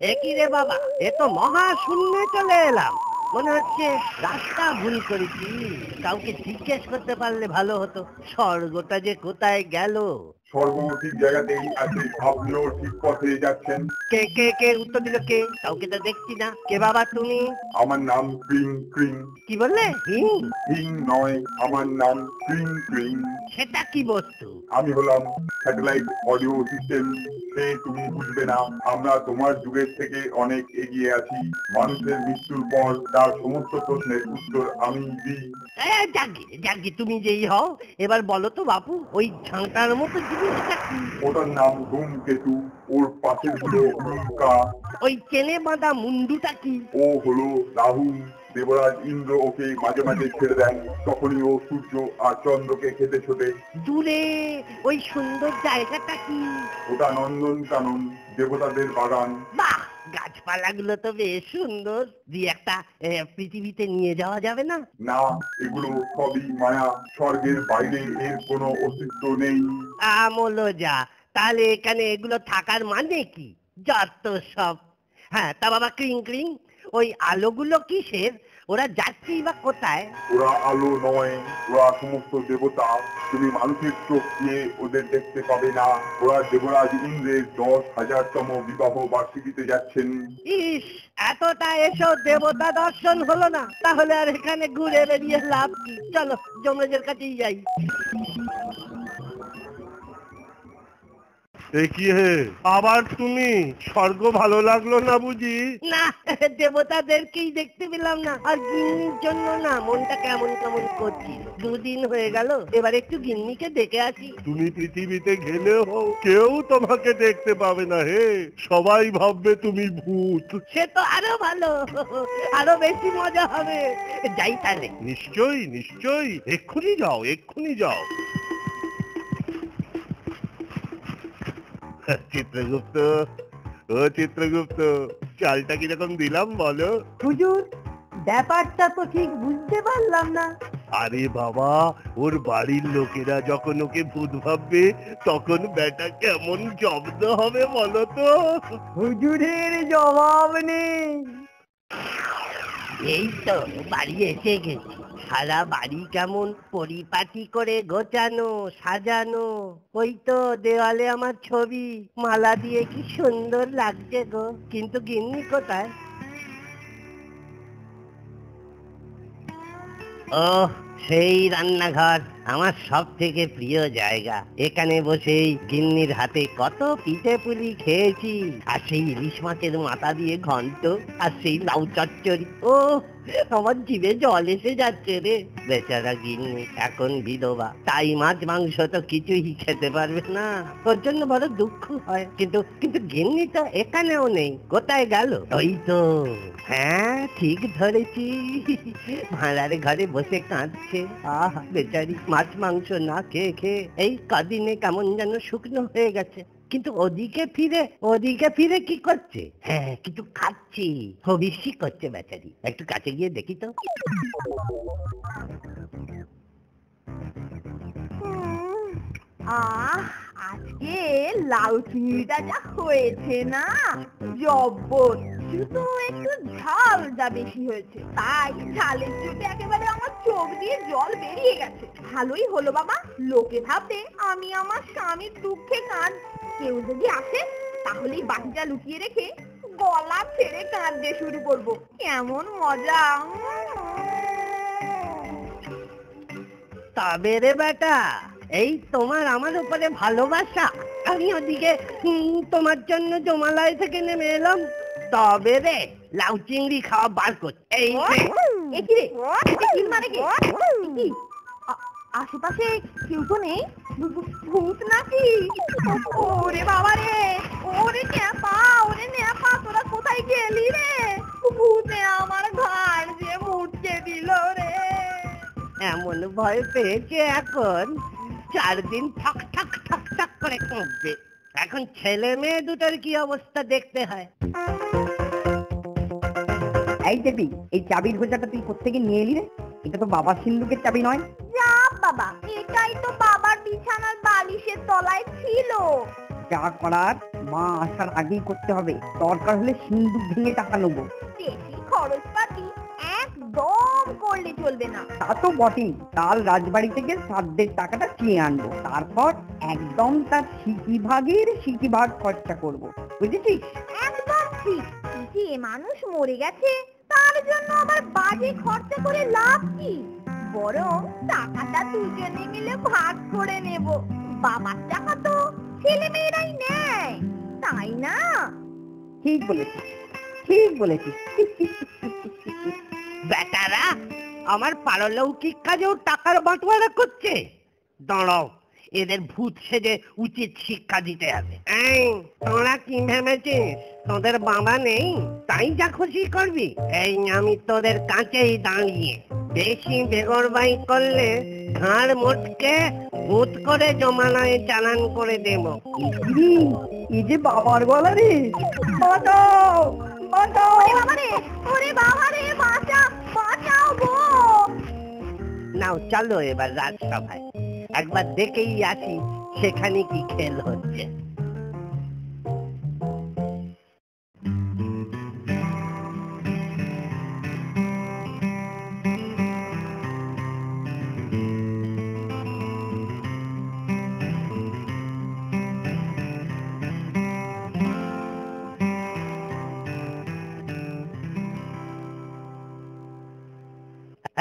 একই রে বাবা, এ তো মহা শূন্যে চলে এলাম। মনে হচ্ছে রাস্তা ভুল করেছি। কাউকে জিজ্ঞেস করতে পারলে ভালো হতো, স্বর্গটা যে কোথায় গেল। স্বর্গ ঠিক জায়গাতেই আছে, আপনিও ঠিক পথে যাচ্ছেন। কে কে কে উত্তর দিল? কে? কাউকে তো দেখছি না। কে বাবা তুমি? আমার নাম ক্রিং ক্রিং। কি বললে? হিং? হিং নয়, আমার নাম ক্রিং ক্রিং। সেটা কি বস্তু? আমি হলাম স্যাটেলাইট অডিও সিস্টেম। সে তুমি বুঝবে না, আমরা তোমার যুগের থেকে অনেক এগিয়ে আছি। মানুষের মৃত্যুর পর তার সমস্ত প্রশ্নের উত্তর আমি দিই। যাকে তুমি যেই হও, এবার বলো তো বাপু, ওই ঝাঁটার মতো জিনিসটা কি? ওটার নাম ধূমকেতু, ওর পাশের হলো উল্কা। ওই চেনে বাঁধা মুন্ডুটা কি? ও হলো রাহু। দেবরাজ ইন্দ্র ওকে মাঝে মাঝে ছেড়ে দেন, তখনই ও সূর্য আর চন্দ্রকে খেতে ছোটে। দূরে ওই সুন্দর জায়গাটা কি? ওটা নন্দন কানন, দেবতাদের বাগান। বাহ, গাছপালাগুলো তো বেশ সুন্দর। একটা পৃথিবীতে নিয়ে যাওয়া যাবে না? না, এগুলো সবই মায়া, স্বর্গের বাইরে এর কোনো অস্তিত্ব নেই। আমলো যা, তাহলে এখানে এগুলো থাকার মানে কি? যত সব। হ্যাঁ, তা বাবা ক্রিং ক্রিং, ওই আলোগুলো কিসের? ওরা যাচ্ছেই বা কোথায়? ওরা আলো নয়, ওরা সমস্ত দেবতা। তুমি মানুষের চোখ দিয়ে ওদের দেখতে পাবে না। ওরা দেবরাজ ইন্দ্রের 10,000তম বিবাহ বার্ষিকীতে যাচ্ছেন। ইস, এতটা এসো দেবতা দর্শন হলো না, তাহলে আর এখানে ঘুরে বেরিয়ে লাভ কি? চলো যমরাজের কাছেই যাই। কি হে, আবার তুমি? স্বর্গ ভালো লাগলো না বুঝি? না, দেবতাদেরকেই দেখতে পেলাম না, আর গিন্নির জন্য না মনটা কেমন কেমন করছিল। দুদিন হয়ে গেল, এবার একটু গিন্নিকে দেখে আসি। তুমি পৃথিবীতে গেলেও কেউ তোমাকে দেখতে পাবে না হে, সবাই ভাববে তুমি ভূত। সে তো আরো ভালো, আরো বেশি মজা হবে। যাই তাহলে। নিশ্চয়ই নিশ্চয়ই, এক্ষুনি যাও এক্ষুনি যাও। চিত্রগুপ্ত, ও চিত্রগুপ্ত, চালটা কিরকম দিলাম বলো? হুজুর, ব্যাপারটা তো ঠিক বুঝতে পারলাম না। আরে বাবা, ওর বাড়ির লোকেরা যখন ওকে ভূত ভাববে, তখন বেটা কেমন জব্দ হবে বলো তো? হুজুরের জবাব নেই। এই তো বাড়ি এসে গেছি। সারা বাড়ি কেমন পরিপাটি করে গোছানো সাজানো। ওই তো দেওয়ালে আমার ছবি, মালা দিয়ে কি সুন্দর লাগছে গো। কিন্তু গিন্নি কোথায়? ওহ, সেই রান্নাঘর, আমার সব থেকে প্রিয় জায়গা। এখানে বসেই গিন্নির হাতে কত পিঠে পুলি খেয়েছি, আর সেই ইলিশ মাছের মাথা দিয়ে ঘন্ট, আর সেই লাউ চচ্চড়ি। ও, আমার জিভে জল এসে যাচ্ছে রে। বেচারা গিন্নি এখন বিধবা, তাই মাছ মাংস তো কিছুই খেতে পারবে না। ওর জন্য বড় দুঃখ হয়। কিন্তু কিন্তু গিন্নি তো এখানেও নেই, কোথায় গেল? ওই তো, হ্যাঁ ঠিক ধরেছি, ভাড়ার ঘরে বসে কাঁদছে। আহা বেচারি, মাছ মাংস না খেয়ে খেয়ে এই কদিনে কেমন যেন শুকনো হয়ে গেছে। কিন্তু ওদিকে ফিরে কি করছে? হ্যাঁ, কিছু খাচ্ছি, হবিষ্যি করছে বেচারি। একটু কাছে গিয়ে দেখি তো। আহ, আজকে লাউ চিংড়িটা যা হয়েছে না, জব্বর। শুধু একটু ঝালটা বেশি হয়েছে, তাই ঝালের চোটে একেবারে আমার চোখ দিয়ে জল বেরিয়ে গেছে। ভালোই হলো বাবা, লোকে ভাববে আমি আমার স্বামীর দুঃখে কাঁদ। কেউ যদি আসে, তাহলেই বাটিটা লুকিয়ে রেখে গলা ছেড়ে কাঁদতে শুরু করবো। কেমন মজা! তবে রে বেটা, এই তোমার আমার উপরে ভালোবাসা, আমি ওদিকে তোমার জন্য জমালয় থেকে নেমে এলাম। তবে রে, লাউ চিংড়ি খাওয়া বার করছে। এই আশেপাশে কেউ তো নেই? ভূত নাকি? ওরে বাবা রে, ওরে ন্যাপা, তোরা কোথায় গেলি রে? ভূতে আমার ঘাড় যে মুটকে দিল রে। এমন ভয় পেয়েছে এখন, 4 দিন ঠক ঠক ঠক ঠক করে কাঁদবে। এখন ছেলে মেয়ে দুটোর কি অবস্থা দেখতে হয়। এই দেবী, এই চাবির খোঁজাটা তুই কোত্থেকে নিয়ে এলি রে? এটা তো বাবার সিন্ধুকের চাবি নয়। যা বাবা, এটাই তো বাবার বিছানার বালিশের তলায় ছিল। যা করার মা আসার আগেই করতে হবে। দরকার হলে সিন্দুক ভেঙে টাকা নেবো। বেশি খরচপাতি একদম করলে চলবে না। তা তো বটেই, কাল রাজবাড়ি থেকে শ্রাদ্ধের টাকাটা চেয়ে আনবো, তারপর একদম তার সিকি ভাগ খরচা করবো, বুঝেছিস? একদম ঠিক। যে মানুষ মরে গেছে তার জন্য আবার বাজে খরচা করে লাভ কি? বরং টাকাটা দুজনে মিলে ভাগ করে নেব। বাবার টাকা তো ছেলে মেয়েরাই নেয়, তাই না? ঠিক বলেছিস, ঠিক বলেছিস। বেটারা আমার পারলৌকিক কাজেও টাকার বাঁটোয়ারা করছে। দাঁড়াও, এদের ভূত সেজে উচিত শিক্ষা দিতে হবে। এই, তোরা কি ভেবেছিস তোদের বাবা নেই তাই যা খুশি করবি? এই আমি তোদের কাছেই দাঁড়িয়ে, বেশি বেগরবাই করলে ঘাড় মোটকে ভূত করে জমানায় চালান করে দেব। এই যে বাবার গলা রে, বাঁচাও বাঁচাও। ওরে বাবারে, বাঁচাও গো। নাও চলো এবার রাজসভায়, একবার দেখেই আসি সেখানে কি খেল হচ্ছে।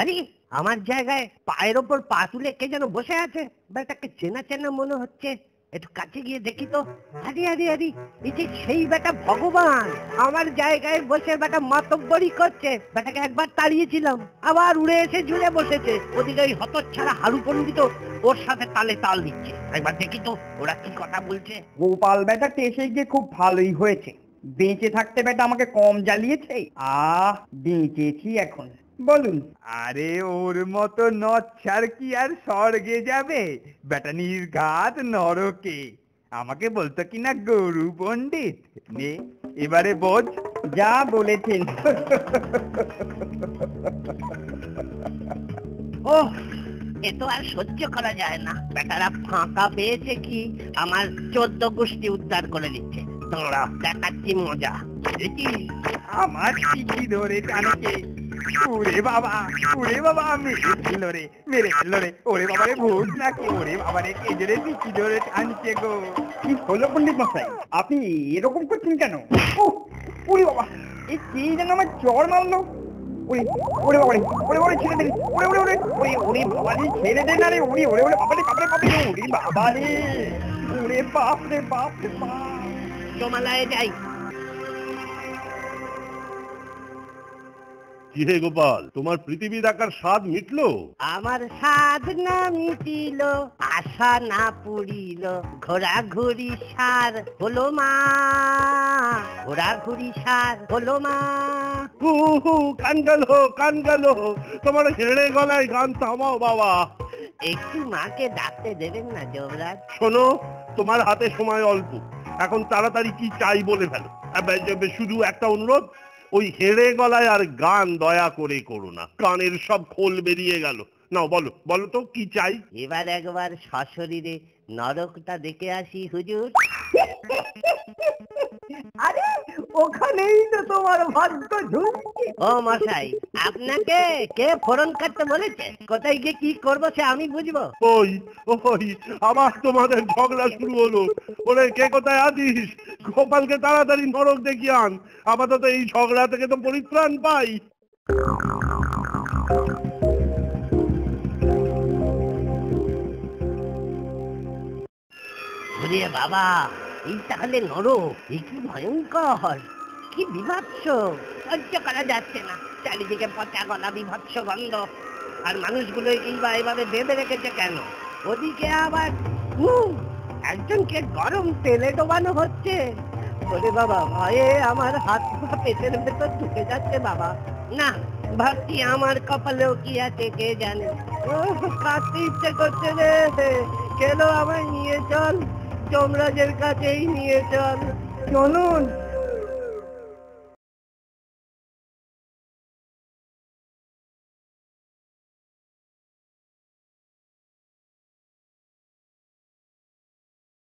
আরে আমার জায়গায় পায়ের ওপর পা তুলে কে যেন বসে আছে, বেটাকে চেনা চেনা মনে হচ্ছে। একটু কাছে গিয়ে দেখি তো। আরে আরে আরে, এই যে সেই বেটা ভগবান আমার জায়গায় বসে বেটা মাতব্বরি করছে। বেটাকে একবার তাড়িয়েছিলাম, আবার উড়ে এসে ঝুলে বসেছে। ওদিকে ওই হতচ্ছাড়া হারু পণ্ডিত ওর সাথে তালে তাল দিচ্ছে। একবার দেখি তো ওরা কি কথা বলছে। গোপাল বেটাটা এসে গিয়ে খুব ভালোই হয়েছে, বেঁচে থাকতে বেটা আমাকে কম জ্বালিয়েছে। বেঁচেছি এখন। বলুন। আরে ওর মতো নচ্ছার কি আর স্বর্গে যাবে? বেটা নির্ঘাত নরকে। আমাকে বলতো কিনা গরু পণ্ডিত। নে এবারে বোঝ। যা বলেছেন। ওহ, এ তো আর সহ্য করা যায় না। বেটারা ফাঁকা পেয়েছে কি আমার 14 গোষ্ঠী উদ্ধার করে দিচ্ছে। তোমরা দেখাচ্ছি মজা। আমার চিঠি ধরে টানকে। ওরে বাবা মেরে ফেললো রে। ওরে বাবারে ভূত নাকি? ওরে বাবারে কেজরে চিঠি ধরে টানছে গো। কি হলো পণ্ডিত মশাই, আপনি এরকম করছেন কেন? ওরে বাবা, এই কে যেন আমার চড় মারলো। ওরে বাবারে ছেড়ে দেন। ওরে বাবারে ছেড়ে দেন। আরে ওরে বাবারে বাপরে ওরে বাবারে, ওরে বাপরে বাপ। জমালয়ে যাই। কি হে গোপাল, তোমার পৃথিবী দেখার স্বাদ মিটলো? আমার স্বাদ না মিটিল, আশা না পুরিল, ঘোরাঘুরি সার হলো মা। কান গেল। তোমার হেড়ে গলায় গান থামাও বাবা। একটু মাকে ডাকতে দেবেন না যমরাজ? শোনো, তোমার হাতে সময় অল্প, এখন তাড়াতাড়ি কি চাই বলে ফেলো। শুধু একটা অনুরোধ, ওই হেড়ে গলায় আর গান দয়া করে করো না, কানের সব খোল বেরিয়ে গেল। নাও বলো তো কি চাই। এবার একবার সশরীরে নরকটা দেখে আসি হুজুর। আরে ওখানেই তো তোমার ভাগ্য ঝুঁকছে। ও মশাই, আপনাকে কে ফোরন কাটতে বলেছে? কোথায় গিয়ে কি করবো সে আমি বুঝবো? ওই আবার তোমাদের ঝগড়া শুরু হলো। ওরে কে কোথায় আছিস? গোপালকে তাড়াতাড়ি নরক দেখিয়ে আন, আপাতত এই ঝগড়া থেকে তো পরিত্রাণ পাই। ওরে বাবা, এই তাহলে নরক! এই কি ভয়ঙ্কর, কি বিভৎস! সহ্য করা যাচ্ছে না। চারিদিকে পচা গলা, বিভৎস গন্ধ। আর মানুষগুলো এইভাবে বেঁধে রেখেছে কেন? ওদিকে আবার একজনকে গরম তেলে ডোবানো হচ্ছে। ওরে বাবা, ভয়ে আমার হাত পা পেটের ভেতর ঢুকে যাচ্ছে বাবা। না, ভাবছি আমার কপালেও কি আছে কে জানে। কাঁদতে ইচ্ছে করছে রে। কেন আমায় নিয়ে চল, যমরাজের কাছেই নিয়ে চল। চলুন।